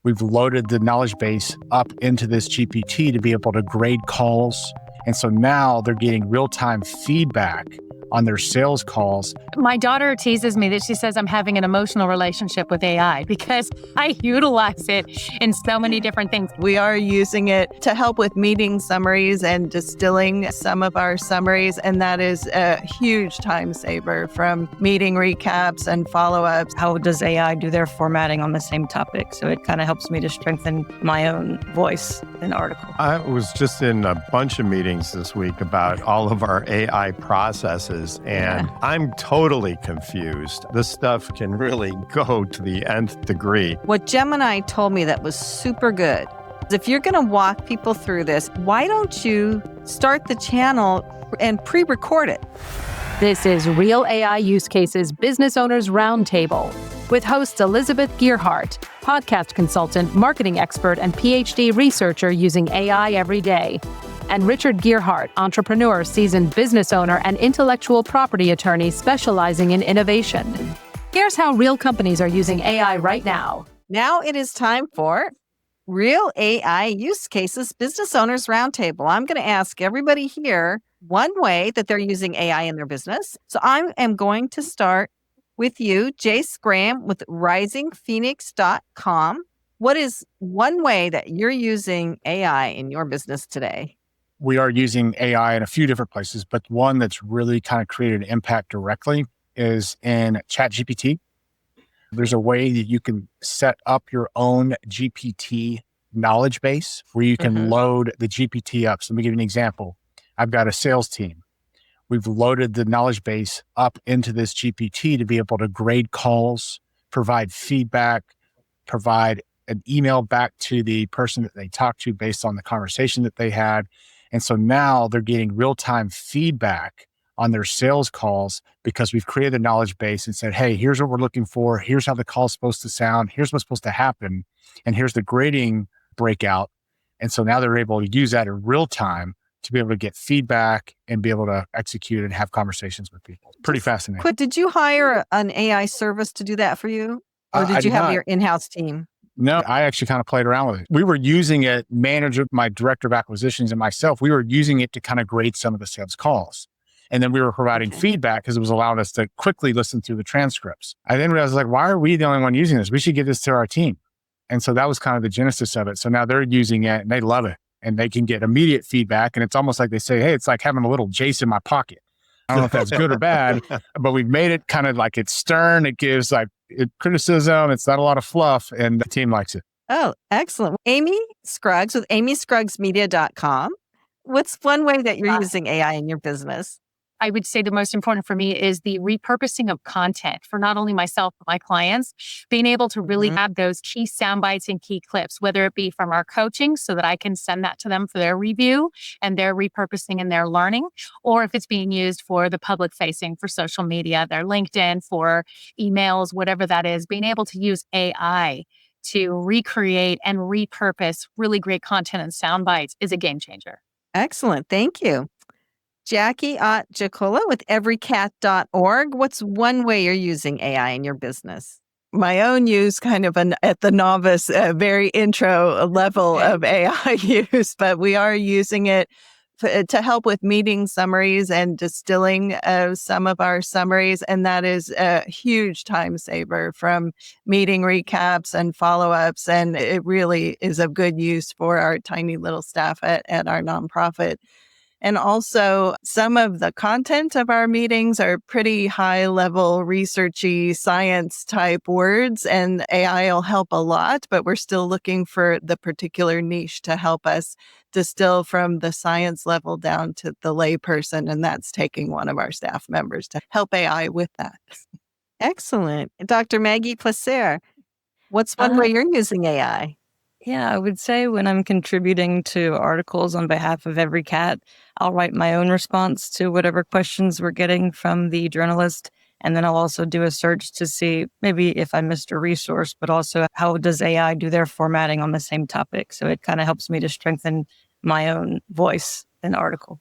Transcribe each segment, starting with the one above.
We've loaded the knowledge base up into this GPT to be able to grade calls. And so now they're getting real-time feedback on their sales calls. My daughter teases me that she says I'm having an emotional relationship with AI because I utilize it in so many different things. We are using it to help with meeting summaries and distilling some of our summaries, and that is a huge time saver from meeting recaps and follow-ups. How does AI do their formatting on the same topic? So it kind of helps me to strengthen my own voice in article. I was just in a bunch of meetings this week about all of our AI processes, and I'm totally confused. This stuff can really go to the nth degree. What Gemini told me that was super good, if you're going to walk people through this, why don't you start the channel and pre-record it? This is Real AI Use Cases Business Owners Roundtable with host Elizabeth Gearhart, podcast consultant, marketing expert, and PhD researcher using AI every day, and Richard Gearhart, entrepreneur, seasoned business owner, and intellectual property attorney specializing in innovation. Here's how real companies are using AI right now. Now it is time for Real AI Use Cases Business Owners Roundtable. I'm going to ask everybody here one way that they're using AI in their business. So I am going to start with you, Jace Graham with risingphoenix.com. What is one way that you're using AI in your business today? We are using AI in a few different places, but one that's really kind of created an impact directly is in ChatGPT. There's a way that you can set up your own GPT knowledge base where you can load the GPT up. So let me give you an example. I've got a sales team. We've loaded the knowledge base up into this GPT to be able to grade calls, provide feedback, provide an email back to the person that they talked to based on the conversation that they had. And so now they're getting real-time feedback on their sales calls because we've created a knowledge base and said, hey, here's what we're looking for. Here's how the call's supposed to sound. Here's what's supposed to happen. And here's the grading breakout. And so now they're able to use that in real time to be able to get feedback and be able to execute and have conversations with people. Pretty fascinating. Quick, did you hire an AI service to do that for you? Or did you have your in-house team? No, I actually kind of played around with it. We were using it, my director of acquisitions and myself, we were using it to kind of grade some of the sales calls. And then we were providing feedback because it was allowing us to quickly listen through the transcripts. I then realized, why are we the only one using this? We should give this to our team. And so that was kind of the genesis of it. So now they're using it and they love it and they can get immediate feedback. And it's almost like they say, hey, it's like having a little Jace in my pocket. I don't know if that's good or bad, but we've made it kind of like it's stern. It gives criticism. It's not a lot of fluff and the team likes it. Oh, excellent. Amy Scruggs with amyscruggsmedia.com. What's one way that you're using AI in your business? I would say the most important for me is the repurposing of content for not only myself, but my clients, being able to really have those key sound bites and key clips, whether it be from our coaching so that I can send that to them for their review and their repurposing and their learning, or if it's being used for the public facing, for social media, their LinkedIn, for emails, whatever that is, being able to use AI to recreate and repurpose really great content and sound bites is a game changer. Excellent. Thank you. Jackie Jaakola with everycat.org. What's one way you're using AI in your business? My own use kind of at the novice, very intro level of AI use, but we are using it to help with meeting summaries and distilling some of our summaries. And that is a huge time saver from meeting recaps and follow-ups. And it really is of good use for our tiny little staff at our nonprofit. And also, some of the content of our meetings are pretty high-level, researchy, science-type words, and AI will help a lot, but we're still looking for the particular niche to help us distill from the science level down to the layperson, and that's taking one of our staff members to help AI with that. Excellent. Dr. Maggie Placer, what's one way you're using AI? Yeah, I would say when I'm contributing to articles on behalf of Every Cat, I'll write my own response to whatever questions we're getting from the journalist. And then I'll also do a search to see maybe if I missed a resource, but also how does AI do their formatting on the same topic? So it kind of helps me to strengthen my own voice in article.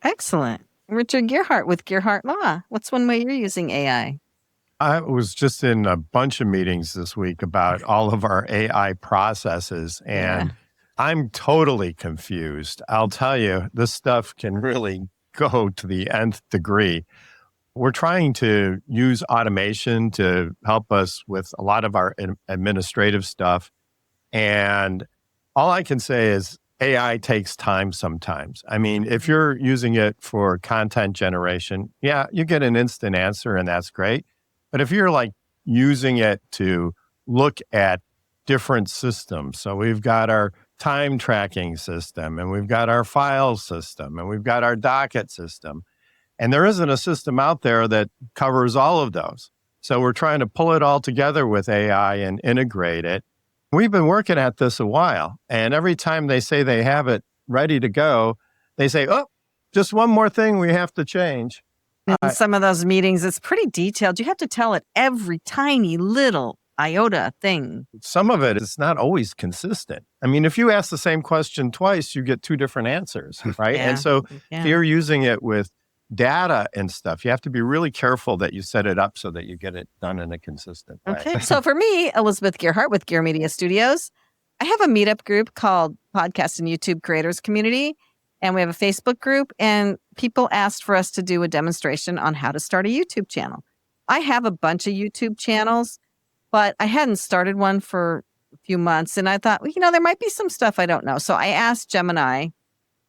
Excellent. Richard Gearhart with Gearhart Law. What's one way you're using AI? I was just in a bunch of meetings this week about all of our AI processes, and I'm totally confused. I'll tell you, this stuff can really go to the nth degree. We're trying to use automation to help us with a lot of our administrative stuff. And all I can say is AI takes time sometimes. I mean, if you're using it for content generation, yeah, you get an instant answer and that's great. But if you're like using it to look at different systems, so we've got our time tracking system and we've got our file system and we've got our docket system. And there isn't a system out there that covers all of those. So we're trying to pull it all together with AI and integrate it. We've been working at this a while. And every time they say they have it ready to go, they say, oh, just one more thing we have to change. In some of those meetings, it's pretty detailed. You have to tell it every tiny little iota thing. Some of it is not always consistent. I mean, if you ask the same question twice, you get two different answers, right? And so if you're using it with data and stuff, you have to be really careful that you set it up so that you get it done in a consistent way. Okay. So for me, Elizabeth Gearhart with Gear Media Studios, I have a meetup group called Podcast and YouTube Creators Community. And we have a Facebook group, and people asked for us to do a demonstration on how to start a YouTube channel. I have a bunch of YouTube channels, but I hadn't started one for a few months. And I thought, well, there might be some stuff I don't know. So I asked Gemini,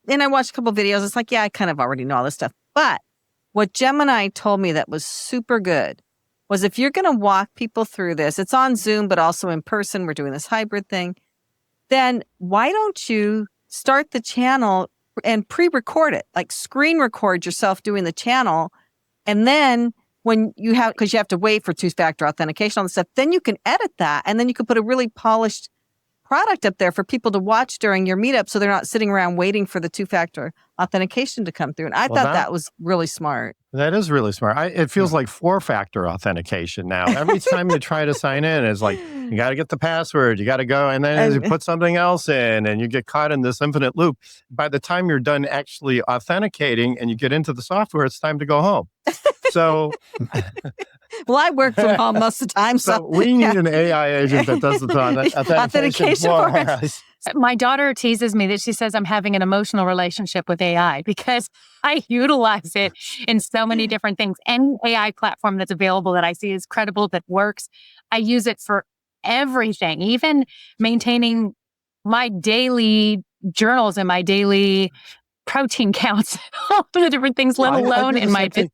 and I watched a couple videos. It's like, yeah, I kind of already know all this stuff. But what Gemini told me that was super good was if you're going to walk people through this, it's on Zoom, but also in person. We're doing this hybrid thing. Then why don't you start the channel and pre-record it, like screen record yourself doing the channel. And then when you have, because you have to wait for two-factor authentication, all this stuff, then you can edit that. And then you can put a really polished product up there for people to watch during your meetup so they're not sitting around waiting for the two-factor authentication to come through. And I thought that was really smart. That is really smart. It feels like four-factor authentication now. Every time you try to sign in, it's like, you got to get the password, you got to go, and then you put something else in, and you get caught in this infinite loop. By the time you're done actually authenticating and you get into the software, it's time to go home. So... Well, I work from home most of the time. So we need an AI agent that does the authentication for us. My daughter teases me that she says I'm having an emotional relationship with AI because I utilize it in so many different things. Any AI platform that's available that I see is credible, that works, I use it for everything, even maintaining my daily journals and my daily protein counts, all the different things, let alone in my business.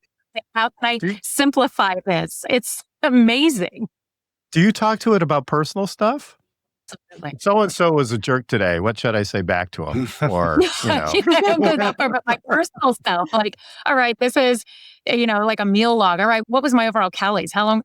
How can I simplify this? It's amazing. Do you talk to it about personal stuff? Absolutely. So-and-so was a jerk today. What should I say back to him? Or, But my personal stuff, like, all right, this is, like a meal log. All right, what was my overall calories? How long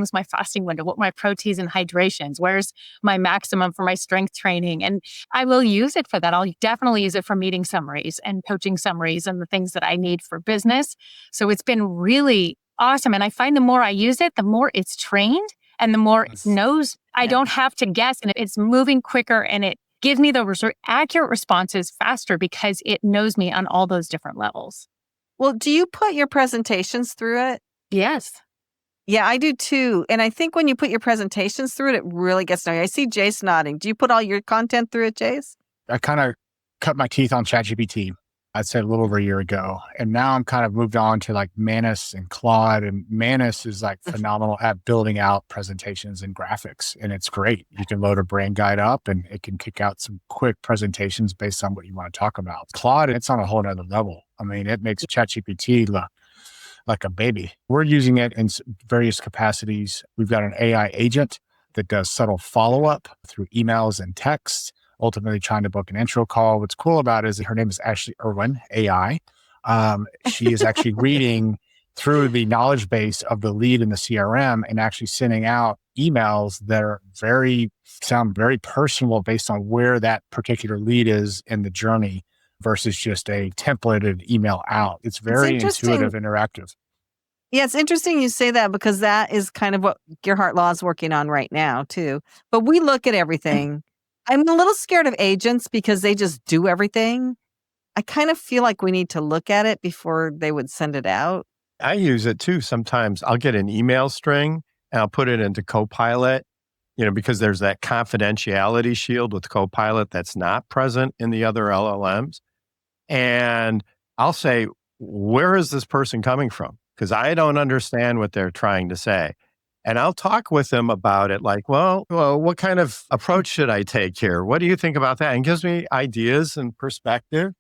is my fasting window? What are my proteins and hydrations? Where's my maximum for my strength training? And I will use it for that. I'll definitely use it for meeting summaries and coaching summaries and the things that I need for business. So it's been really awesome. And I find the more I use it, the more it's trained and the more it knows. I don't have to guess, and it's moving quicker, and it gives me the accurate responses faster because it knows me on all those different levels. Well, do you put your presentations through it? Yes. Yeah, I do too. And I think when you put your presentations through it, it really gets to know you. I see Jace nodding. Do you put all your content through it, Jace? I kind of cut my teeth on ChatGPT, I'd say a little over a year ago. And now I'm kind of moved on to like Manus and Claude. And Manus is like phenomenal at building out presentations and graphics. And it's great. You can load a brand guide up and it can kick out some quick presentations based on what you want to talk about. Claude, it's on a whole nother level. I mean, it makes ChatGPT look like a baby. We're using it in various capacities. We've got an AI agent that does subtle follow-up through emails and text, ultimately trying to book an intro call. What's cool about it is that her name is Ashley Irwin, AI. She is actually reading through the knowledge base of the lead in the CRM and actually sending out emails that are sound very personal based on where that particular lead is in the journey versus just a templated email out. It's very intuitive, interactive. Yeah, it's interesting you say that because that is kind of what Gearhart Law is working on right now too. But we look at everything. I'm a little scared of agents because they just do everything. I kind of feel like we need to look at it before they would send it out. I use it too. Sometimes I'll get an email string and I'll put it into Copilot, because there's that confidentiality shield with Copilot that's not present in the other LLMs. And I'll say, where is this person coming from? Because I don't understand what they're trying to say. And I'll talk with them about it like, well, what kind of approach should I take here? What do you think about that? And gives me ideas and perspective.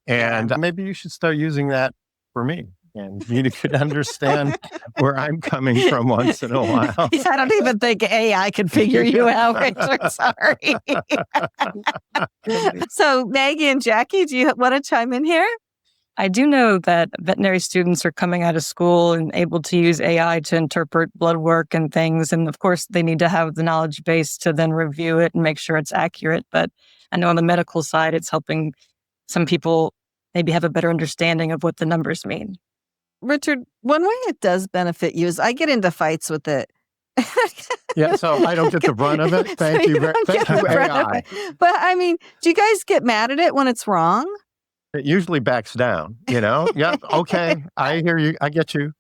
And maybe you should start using that for me. And you could understand where I'm coming from once in a while. I don't even think AI can figure you out, Richard. Sorry. So Maggie and Jackie, do you want to chime in here? I do know that veterinary students are coming out of school and able to use AI to interpret blood work and things. And of course, they need to have the knowledge base to then review it and make sure it's accurate. But I know on the medical side, it's helping some people maybe have a better understanding of what the numbers mean. Richard, one way it does benefit you is I get into fights with it. Yeah, so I don't get the brunt of it. Thank you. Thank you, AI. But I mean, do you guys get mad at it when it's wrong? It usually backs down, Yeah, okay. I hear you. I get you.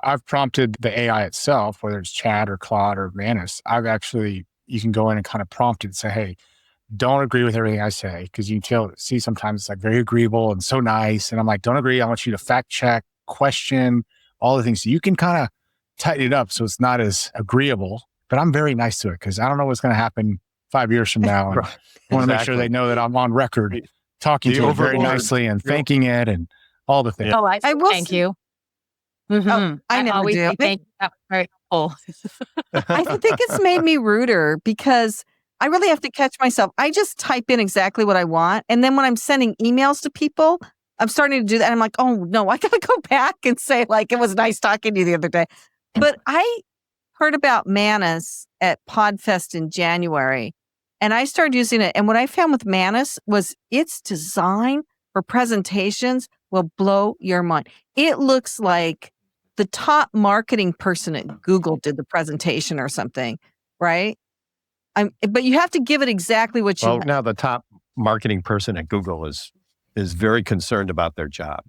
I've prompted the AI itself, whether it's Chat or Claude or Manus. You can go in and kind of prompt it and say, hey, don't agree with everything I say. Because you can see sometimes it's like very agreeable and so nice. And I'm like, don't agree. I want you to fact check, question, all the things. So you can kind of tighten it up so it's not as agreeable. But I'm very nice to it because I don't know what's going to happen 5 years from now. And Right. I want to make sure they know that I'm on record talking to it very nicely and thanking it and all the things. Yeah. Oh, I will thank you. Oh, I never always do. say thank you. That was very cool. I think it's made me ruder because I really have to catch myself. I just type in exactly what I want. And then when I'm sending emails to people, I'm starting to do that. And I'm like, oh no, I got to go back and say like, it was nice talking to you the other day. But I heard about Manus at PodFest in January and I started using it. And what I found with Manus was its design for presentations will blow your mind. It looks like the top marketing person at Google did the presentation or something, right? But you have to give it exactly what you want. Now the top marketing person at Google is very concerned about their job.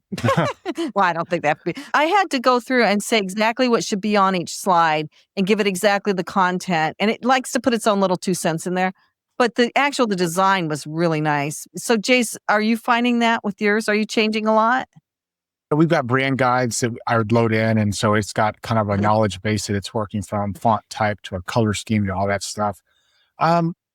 Well, I don't think that. I had to go through and say exactly what should be on each slide and give it exactly the content. And it likes to put its own little 2 cents in there. But the design was really nice. So Jace, are you finding that with yours? Are you changing a lot? We've got brand guides that I would load in. And so it's got kind of a knowledge base that it's working from font type to a color scheme to all that stuff.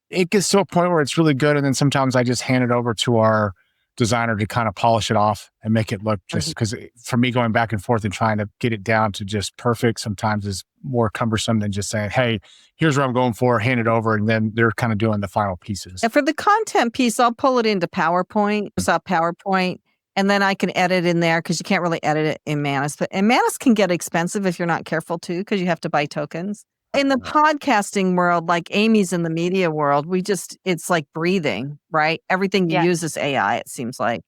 It gets to a point where it's really good. And then sometimes I just hand it over to our designer to kind of polish it off and make it look just because for me going back and forth and trying to get it down to just perfect sometimes is more cumbersome than just saying, hey, here's what I'm going for, hand it over. And then they're kind of doing the final pieces. And for the content piece, I'll pull it into PowerPoint. It's a PowerPoint. And then I can edit in there because you can't really edit it in Manus. And Manus can get expensive if you're not careful too, because you have to buy tokens. In the podcasting world, like Amy's in the media world, it's like breathing, right? Everything you use is AI, it seems like.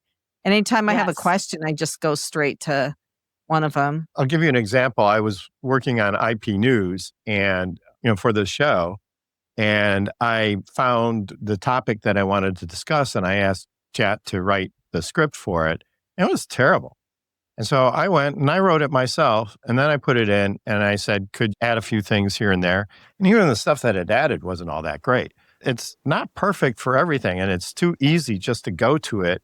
And anytime I have a question, I just go straight to one of them. I'll give you an example. I was working on IP news and, for the show, and I found the topic that I wanted to discuss and I asked Chat to write the script for it. And it was terrible. And so I went and I wrote it myself and then I put it in and I said, could add a few things here and there. And even the stuff that it added wasn't all that great. It's not perfect for everything. And it's too easy just to go to it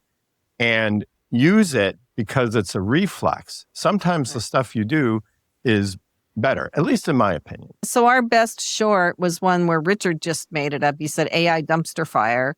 and use it because it's a reflex. Sometimes the stuff you do is better, at least in my opinion. So our best short was one where Richard just made it up. He said AI dumpster fire.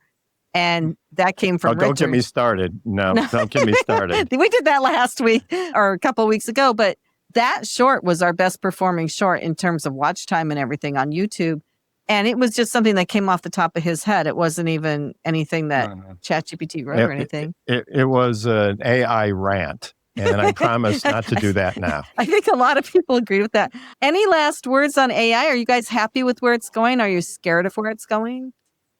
And that came from Richard. Don't get me started. No, don't get me started. We did that last week or a couple of weeks ago, but that short was our best performing short in terms of watch time and everything on YouTube. And it was just something that came off the top of his head. It wasn't even anything that ChatGPT wrote or anything. It was an AI rant. And I promise not to do that now. I think a lot of people agree with that. Any last words on AI? Are you guys happy with where it's going? Are you scared of where it's going?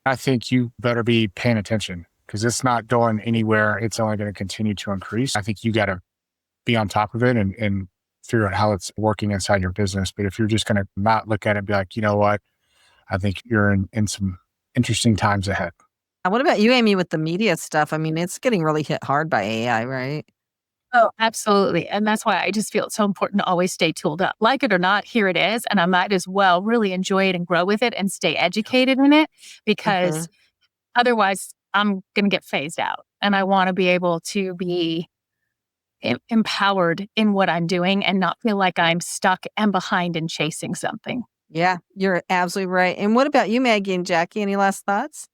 I think you better be paying attention because it's not going anywhere. It's only going to continue to increase. I think you got to be on top of it and figure out how it's working inside your business. But if you're just going to not look at it and be like, you know what, I think you're in some interesting times ahead. What about you, Amy, with the media stuff? I mean, it's getting really hit hard by AI, right? Oh, absolutely. And that's why I just feel it's so important to always stay tooled up. Like it or not, here it is. And I might as well really enjoy it and grow with it and stay educated in it, because otherwise I'm going to get phased out. And I want to be able to be empowered in what I'm doing and not feel like I'm stuck and behind and chasing something. Yeah, you're absolutely right. And what about you, Maggie and Jackie? Any last thoughts?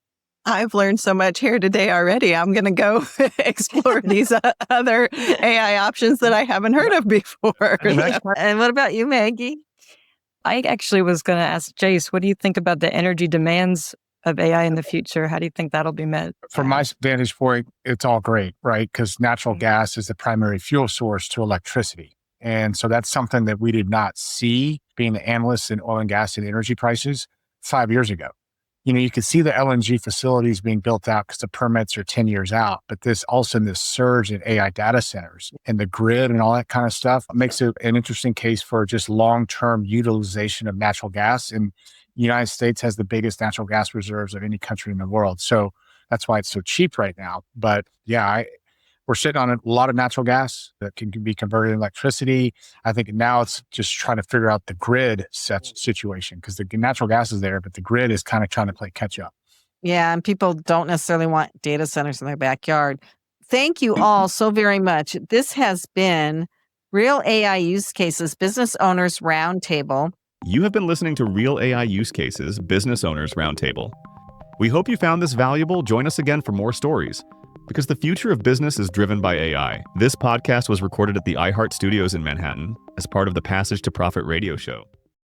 I've learned so much here today already. I'm going to go explore these other AI options that I haven't heard of before. And what about you, Maggie? I actually was going to ask Jace, what do you think about the energy demands of AI in the future? How do you think that'll be met? From my vantage point, it's all great, right? Because natural gas is the primary fuel source to electricity. And so that's something that we did not see being analysts in oil and gas and energy prices 5 years ago. You could see the LNG facilities being built out because the permits are 10 years out, but this surge in AI data centers and the grid and all that kind of stuff makes it an interesting case for just long-term utilization of natural gas. And the United States has the biggest natural gas reserves of any country in the world. So that's why it's so cheap right now. But yeah, we're sitting on a lot of natural gas that can be converted to electricity. I think now it's just trying to figure out the grid situation, because the natural gas is there, but the grid is kind of trying to play catch up. Yeah, and people don't necessarily want data centers in their backyard. Thank you all so very much. This has been Real AI Use Cases Business Owners Roundtable. You have been listening to Real AI Use Cases Business Owners Roundtable. We hope you found this valuable. Join us again for more stories, because the future of business is driven by AI. This podcast was recorded at the iHeart Studios in Manhattan as part of the Passage to Profit radio show.